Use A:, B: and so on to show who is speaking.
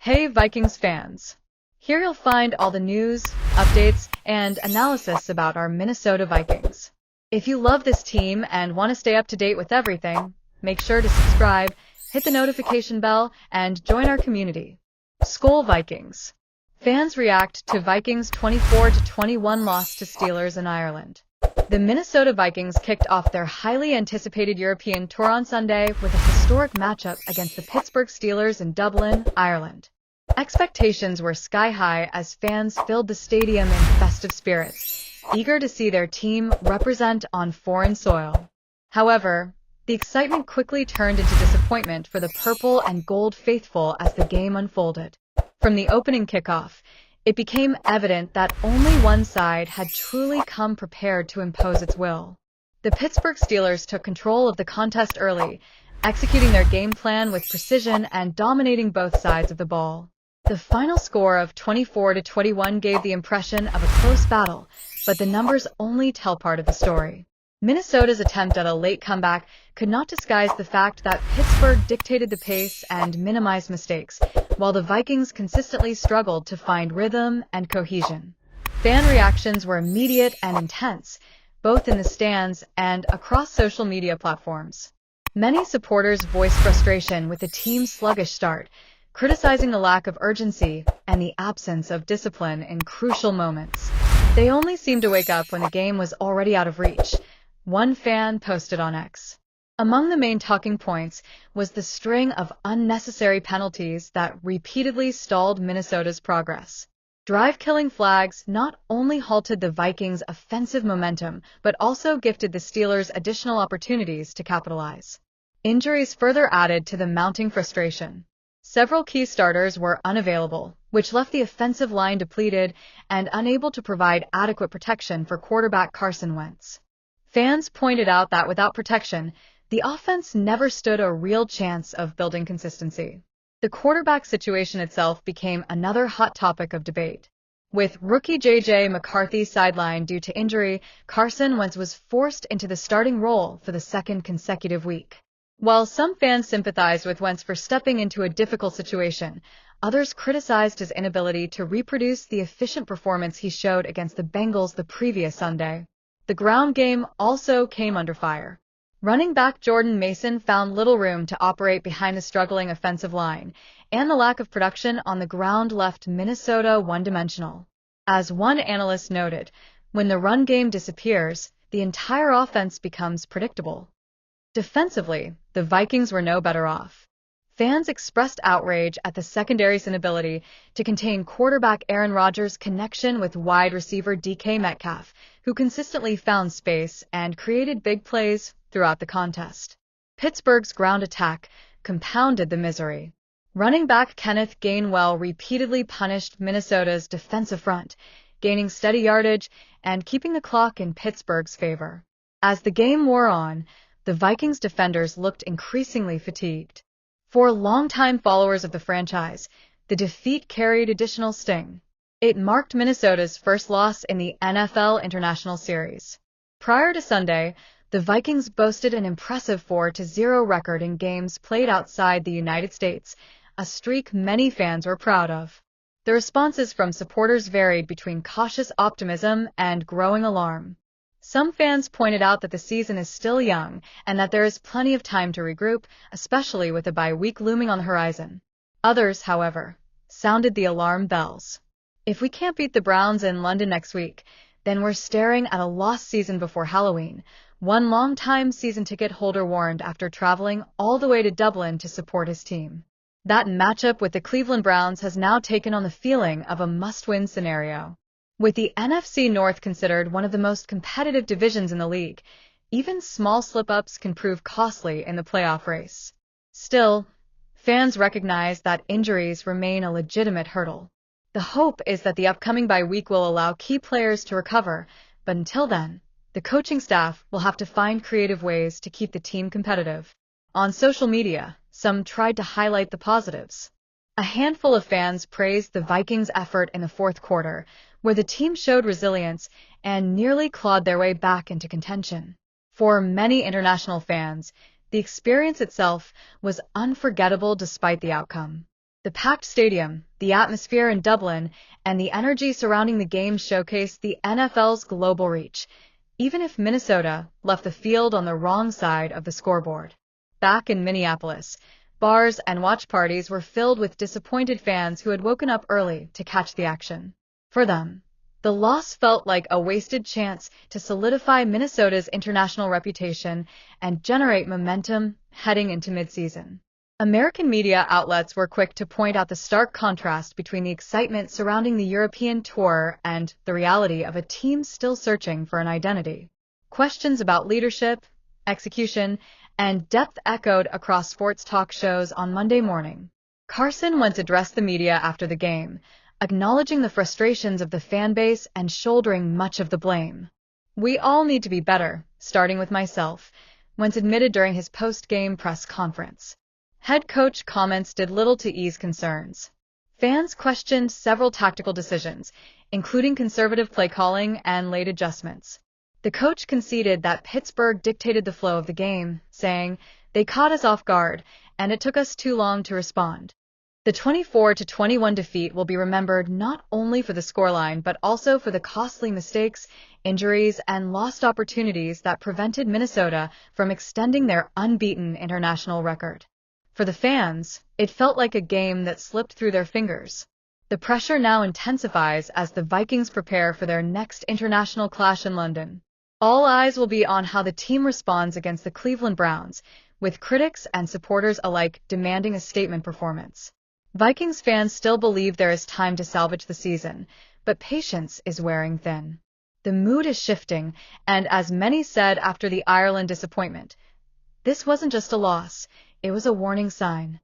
A: Hey Vikings fans! Here you'll find all the news, updates, and analysis about our Minnesota Vikings. If you love this team and want to stay up to date with everything, make sure to subscribe, hit the notification bell, and join our community. Skol Vikings! Fans react to Vikings' 24-21 loss to Steelers in Ireland. The Minnesota Vikings kicked off their highly anticipated European tour on Sunday with a historic matchup against the Pittsburgh Steelers in Dublin, Ireland. Expectations were sky high as fans filled the stadium in festive spirits, eager to see their team represent on foreign soil. However, the excitement quickly turned into disappointment for the purple and gold faithful as the game unfolded. From the opening kickoff, it became evident that only one side had truly come prepared to impose its will. The Pittsburgh Steelers took control of the contest early, executing their game plan with precision and dominating both sides of the ball. The final score of 24-21 gave the impression of a close battle, but the numbers only tell part of the story. Minnesota's attempt at a late comeback could not disguise the fact that Pittsburgh dictated the pace and minimized mistakes, while the Vikings consistently struggled to find rhythm and cohesion. Fan reactions were immediate and intense, both in the stands and across social media platforms. Many supporters voiced frustration with the team's sluggish start, criticizing the lack of urgency and the absence of discipline in crucial moments. They only seemed to wake up when the game was already out of reach, one fan posted on X. Among the main talking points was the string of unnecessary penalties that repeatedly stalled Minnesota's progress. Drive-killing flags not only halted the Vikings' offensive momentum, but also gifted the Steelers additional opportunities to capitalize. Injuries further added to the mounting frustration. Several key starters were unavailable, which left the offensive line depleted and unable to provide adequate protection for quarterback Carson Wentz. Fans pointed out that without protection, the offense never stood a real chance of building consistency. The quarterback situation itself became another hot topic of debate. With rookie J.J. McCarthy sidelined due to injury, Carson Wentz was forced into the starting role for the second consecutive week. While some fans sympathized with Wentz for stepping into a difficult situation, others criticized his inability to reproduce the efficient performance he showed against the Bengals the previous Sunday. The ground game also came under fire. Running back Jordan Mason found little room to operate behind the struggling offensive line, and the lack of production on the ground left Minnesota one-dimensional. As one analyst noted, when the run game disappears, the entire offense becomes predictable. Defensively, the Vikings were no better off. Fans expressed outrage at the secondary's inability to contain quarterback Aaron Rodgers' connection with wide receiver DK Metcalf, who consistently found space and created big plays throughout the contest. Pittsburgh's ground attack compounded the misery. Running back Kenneth Gainwell repeatedly punished Minnesota's defensive front, gaining steady yardage and keeping the clock in Pittsburgh's favor. As the game wore on, the Vikings defenders looked increasingly fatigued. For longtime followers of the franchise, the defeat carried additional sting. It marked Minnesota's first loss in the NFL International Series. Prior to Sunday, the Vikings boasted an impressive 4-0 record in games played outside the United States, a streak many fans were proud of. The responses from supporters varied between cautious optimism and growing alarm. Some fans pointed out that the season is still young and that there is plenty of time to regroup, especially with a bye week looming on the horizon. Others, however, sounded the alarm bells. If we can't beat the Browns in London next week, then we're staring at a lost season before Halloween, one longtime season ticket holder warned after traveling all the way to Dublin to support his team. That matchup with the Cleveland Browns has now taken on the feeling of a must-win scenario. With the NFC North considered one of the most competitive divisions in the league, even small slip-ups can prove costly in the playoff race. Still, fans recognize that injuries remain a legitimate hurdle. The hope is that the upcoming bye week will allow key players to recover, but until then, the coaching staff will have to find creative ways to keep the team competitive. On social media, some tried to highlight the positives. A handful of fans praised the Vikings' effort in the fourth quarter, where the team showed resilience and nearly clawed their way back into contention. For many international fans, the experience itself was unforgettable despite the outcome. The packed stadium, the atmosphere in Dublin, and the energy surrounding the game showcased the NFL's global reach, even if Minnesota left the field on the wrong side of the scoreboard. Back in Minneapolis, bars and watch parties were filled with disappointed fans who had woken up early to catch the action. For them, the loss felt like a wasted chance to solidify Minnesota's international reputation and generate momentum heading into midseason. American media outlets were quick to point out the stark contrast between the excitement surrounding the European tour and the reality of a team still searching for an identity. Questions about leadership, execution, and depth echoed across sports talk shows on Monday morning. Carson Wentz addressed the media after the game, acknowledging the frustrations of the fan base and shouldering much of the blame. "We all need to be better, starting with myself," Wentz admitted during his post-game press conference. Head coach comments did little to ease concerns. Fans questioned several tactical decisions, including conservative play calling and late adjustments. The coach conceded that Pittsburgh dictated the flow of the game, saying, "They caught us off guard, and it took us too long to respond." The 24-21 defeat will be remembered not only for the scoreline but also for the costly mistakes, injuries, and lost opportunities that prevented Minnesota from extending their unbeaten international record. For the fans, it felt like a game that slipped through their fingers. The pressure now intensifies as the Vikings prepare for their next international clash in London. All eyes will be on how the team responds against the Cleveland Browns, with critics and supporters alike demanding a statement performance. Vikings fans still believe there is time to salvage the season, but patience is wearing thin. The mood is shifting, and as many said after the Ireland disappointment, this wasn't just a loss, it was a warning sign.